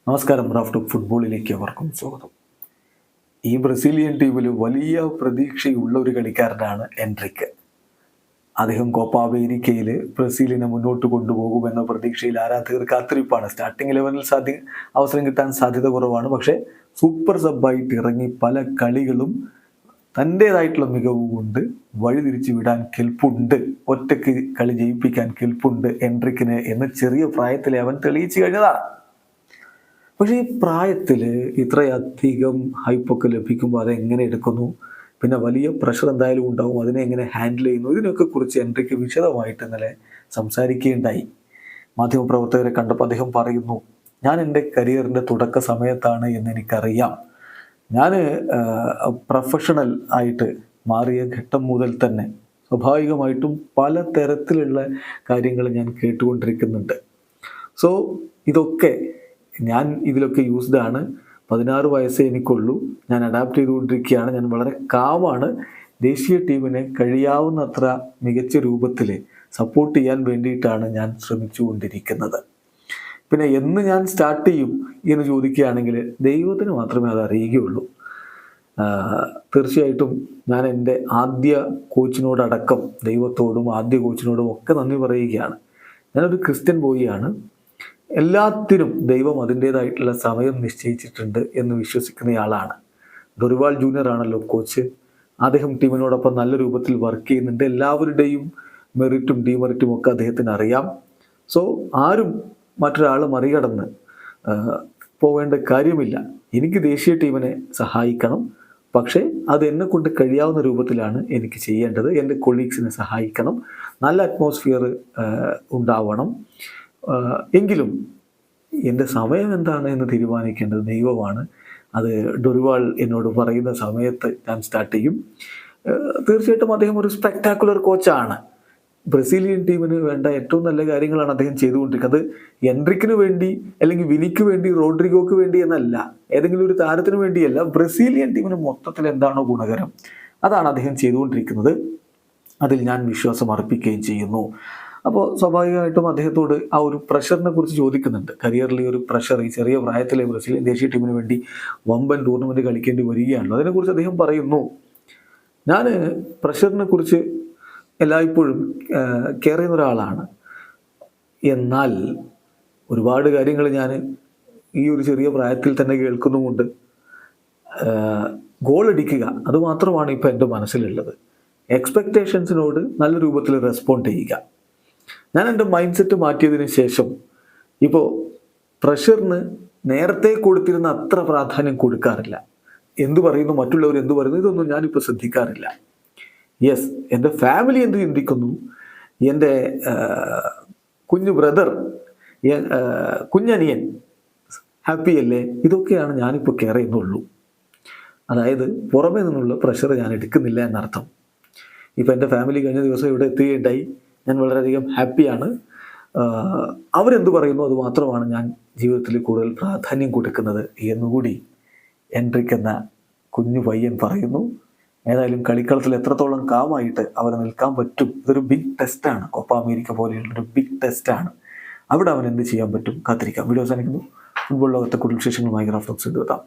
നമസ്കാരം. റാഫ് ഫുട്ബോളിലേക്ക് അവർക്കും സ്വാഗതം. ഈ ബ്രസീലിയൻ ടീമിൽ വലിയ പ്രതീക്ഷയുള്ള ഒരു കളിക്കാരനാണ് എൻട്രിക്ക്. അദ്ദേഹം കോപ്പ അമേരിക്കയിൽ ബ്രസീലിനെ മുന്നോട്ട് കൊണ്ടുപോകുമെന്ന പ്രതീക്ഷയിൽ ആരാധകർ കാത്തിരിപ്പാണ്. സ്റ്റാർട്ടിംഗ് 11 അവസരം കിട്ടാൻ സാധ്യത കുറവാണ്. പക്ഷേ സൂപ്പർ സബ്ബായിട്ട് ഇറങ്ങി പല കളികളും തൻ്റേതായിട്ടുള്ള മികവ് കൊണ്ട് വഴിതിരിച്ചു വിടാൻ കെൽപ്പുണ്ട്, ഒറ്റയ്ക്ക് കളി ജയിപ്പിക്കാൻ കെൽപ്പുണ്ട് എൻട്രിക്കിന് എന്ന് ചെറിയ പ്രായത്തിൽ അവൻ തെളിയിച്ചു കഴിഞ്ഞതാണ്. പക്ഷേ ഈ പ്രായത്തിൽ ഇത്രയധികം ഹൈപ്പൊക്കെ ലഭിക്കുമ്പോൾ അതെങ്ങനെ എടുക്കുന്നു, പിന്നെ വലിയ പ്രഷർ എന്തായാലും ഉണ്ടാകും, അതിനെ എങ്ങനെ ഹാൻഡിൽ ചെയ്യുന്നു, ഇതിനൊക്കെ കുറിച്ച് എൻട്രിക്ക് വിശദമായിട്ട് ഇന്നലെ സംസാരിക്കുകയുണ്ടായി. മാധ്യമപ്രവർത്തകരെ കണ്ടപ്പോൾ അദ്ദേഹം പറയുന്നു, ഞാൻ എൻ്റെ കരിയറിൻ്റെ തുടക്ക സമയത്താണ് എന്നെനിക്കറിയാം. ഞാൻ പ്രൊഫഷണൽ ആയിട്ട് മാറിയ ഘട്ടം മുതൽ തന്നെ സ്വാഭാവികമായിട്ടും പല തരത്തിലുള്ള കാര്യങ്ങൾ ഞാൻ കേട്ടുകൊണ്ടിരിക്കുന്നുണ്ട്. സോ ഇതൊക്കെ ഞാൻ ഇതിലൊക്കെ യൂസ്ഡ് ആണ്. 16 വയസ്സേ എനിക്കുള്ളൂ. ഞാൻ അഡാപ്റ്റ് ചെയ്തുകൊണ്ടിരിക്കുകയാണ്. ഞാൻ വളരെ കാമാണ്. ദേശീയ ടീമിനെ കഴിയാവുന്നത്ര മികച്ച രൂപത്തിൽ സപ്പോർട്ട് ചെയ്യാൻ വേണ്ടിയിട്ടാണ് ഞാൻ ശ്രമിച്ചുകൊണ്ടിരിക്കുന്നത്. പിന്നെ എന്ന് ഞാൻ സ്റ്റാർട്ട് ചെയ്യും എന്ന് ചോദിക്കുകയാണെങ്കിൽ ദൈവത്തിന് മാത്രമേ അത് അറിയുകയുള്ളൂ. തീർച്ചയായിട്ടും ഞാൻ എൻ്റെ ആദ്യ കോച്ചിനോടടക്കം ദൈവത്തോടും ആദ്യ കോച്ചിനോടും ഒക്കെ നന്ദി പറയുകയാണ്. ഞാനൊരു ക്രിസ്ത്യൻ ബോയിയാണ്. എല്ലാത്തിനും ദൈവം അതിൻ്റേതായിട്ടുള്ള സമയം നിശ്ചയിച്ചിട്ടുണ്ട് എന്ന് വിശ്വസിക്കുന്നയാളാണ്. ഡൊറിവാൾ ജൂനിയർ ആണല്ലോ കോച്ച്. അദ്ദേഹം ടീമിനോടൊപ്പം നല്ല രൂപത്തിൽ വർക്ക് ചെയ്യുന്നുണ്ട്. എല്ലാവരുടെയും മെറിറ്റും ഡിമെറിറ്റും ഒക്കെ അദ്ദേഹത്തിന് അറിയാം. സോ ആരും മറ്റൊരാൾ മറികടന്ന് പോവേണ്ട കാര്യമില്ല. എനിക്ക് ദേശീയ ടീമിനെ സഹായിക്കണം, പക്ഷേ അത് എന്നെ കൊണ്ട് കഴിയാവുന്ന രൂപത്തിലാണ് എനിക്ക് ചെയ്യേണ്ടത്. എൻ്റെ കൊളീഗ്സിനെ സഹായിക്കണം, നല്ല അറ്റ്മോസ്ഫിയർ ഉണ്ടാവണം. എങ്കിലും എൻ്റെ സമയം എന്താണ് എന്ന് തീരുമാനിക്കേണ്ടത് ദൈവമാണ്. അത് ഡൊറിവാൾ എന്നോട് പറയുന്ന സമയത്ത് ഞാൻ സ്റ്റാർട്ട് ചെയ്യും. തീർച്ചയായിട്ടും അദ്ദേഹം ഒരു സ്പെക്ടാക്കുലർ കോച്ചാണ്. ബ്രസീലിയൻ ടീമിന് വേണ്ട ഏറ്റവും നല്ല കാര്യങ്ങളാണ് അദ്ദേഹം ചെയ്തുകൊണ്ടിരിക്കുന്നത്. അത് എൻട്രിക്കിന് വേണ്ടി അല്ലെങ്കിൽ വിനിക്ക് വേണ്ടി റോഡ്രിഗോക്ക് വേണ്ടി എന്നല്ല, ഏതെങ്കിലും ഒരു താരത്തിന് വേണ്ടിയല്ല. ബ്രസീലിയൻ ടീമിന് മൊത്തത്തിൽ എന്താണോ ഗുണകരം അതാണ് അദ്ദേഹം ചെയ്തുകൊണ്ടിരിക്കുന്നത്. അതിൽ ഞാൻ വിശ്വാസം അർപ്പിക്കുകയും ചെയ്യുന്നു. അപ്പോൾ സ്വാഭാവികമായിട്ടും അദ്ദേഹത്തോട് ആ ഒരു പ്രഷറിനെ കുറിച്ച് ചോദിക്കുന്നുണ്ട്. കരിയറിലെ ഒരു പ്രഷർ, ഈ ചെറിയ പ്രായത്തിലെ ബ്രസീലിയൻ ദേശീയ ടീമിന് വേണ്ടി വമ്പൻ ടൂർണമെൻറ്റ് കളിക്കേണ്ടി വരികയാണല്ലോ. അതിനെക്കുറിച്ച് അദ്ദേഹം പറയുന്നു, ഞാൻ പ്രഷറിനെ കുറിച്ച് എല്ലായ്പ്പോഴും കെയർ ചെയ്യുന്ന ഒരാളാണ്. എന്നാൽ ഒരുപാട് കാര്യങ്ങൾ ഞാൻ ഈ ഒരു ചെറിയ പ്രായത്തിൽ തന്നെ കേൾക്കുന്നുമുണ്ട്. ഗോൾ അടിക്കുക അതുമാത്രമാണ് ഇപ്പോൾ എൻ്റെ മനസ്സിലുള്ളത്. എക്സ്പെക്റ്റേഷൻസിനോട് നല്ല രൂപത്തിൽ റെസ്പോണ്ട് ചെയ്യുക. ഞാൻ എൻ്റെ മൈൻഡ് സെറ്റ് മാറ്റിയതിന് ശേഷം ഇപ്പോൾ പ്രഷറിന് നേരത്തെ കൊടുത്തിരുന്ന അത്ര പ്രാധാന്യം കൊടുക്കാറില്ല. എന്തു പറയുന്നു, മറ്റുള്ളവർ എന്തു പറയുന്നു, ഇതൊന്നും ഞാനിപ്പോൾ ശ്രദ്ധിക്കാറില്ല. യെസ്, എൻ്റെ ഫാമിലി എന്ത് ചിന്തിക്കുന്നു, എൻ്റെ കുഞ്ഞു ബ്രദർ, കുഞ്ഞനിയൻ ഹാപ്പി അല്ലേ, ഇതൊക്കെയാണ് ഞാനിപ്പോൾ കെയർ ചെയ്യുന്നുള്ളൂ. അതായത് പുറമേ നിന്നുള്ള പ്രഷർ ഞാൻ എടുക്കുന്നില്ല എന്നർത്ഥം. ഇപ്പോൾ എൻ്റെ ഫാമിലി കഴിഞ്ഞ ദിവസം ഇവിടെ എത്തുകയുണ്ടായി. ഞാൻ വളരെയധികം ഹാപ്പിയാണ്. അവരെന്ത് പറയുന്നു അത് മാത്രമാണ് ഞാൻ ജീവിതത്തിൽ കൂടുതൽ പ്രാധാന്യം കൊടുക്കുന്നത് എന്നുകൂടി എൻട്രിക്ക് എന്ന കുഞ്ഞു പയ്യൻ പറയുന്നു. ഏതായാലും കളിക്കളത്തിൽ എത്രത്തോളം കാമായിട്ട് അവന് നിൽക്കാൻ പറ്റും, ഇതൊരു ബിഗ് ടെസ്റ്റാണ്. കോപ്പ അമേരിക്ക പോലെയുള്ളൊരു ബിഗ് ടെസ്റ്റാണ്. അവിടെ അവൻ എന്ത് ചെയ്യാൻ പറ്റും, കാത്തിരിക്കാം. വീഡിയോ അവസാനിക്കുന്നു. ഫുട്ബോൾ ലോകത്തെ കൂടുതൽ വിശേഷങ്ങളുമായി റാഫ് ടോക്സ് എത്താം.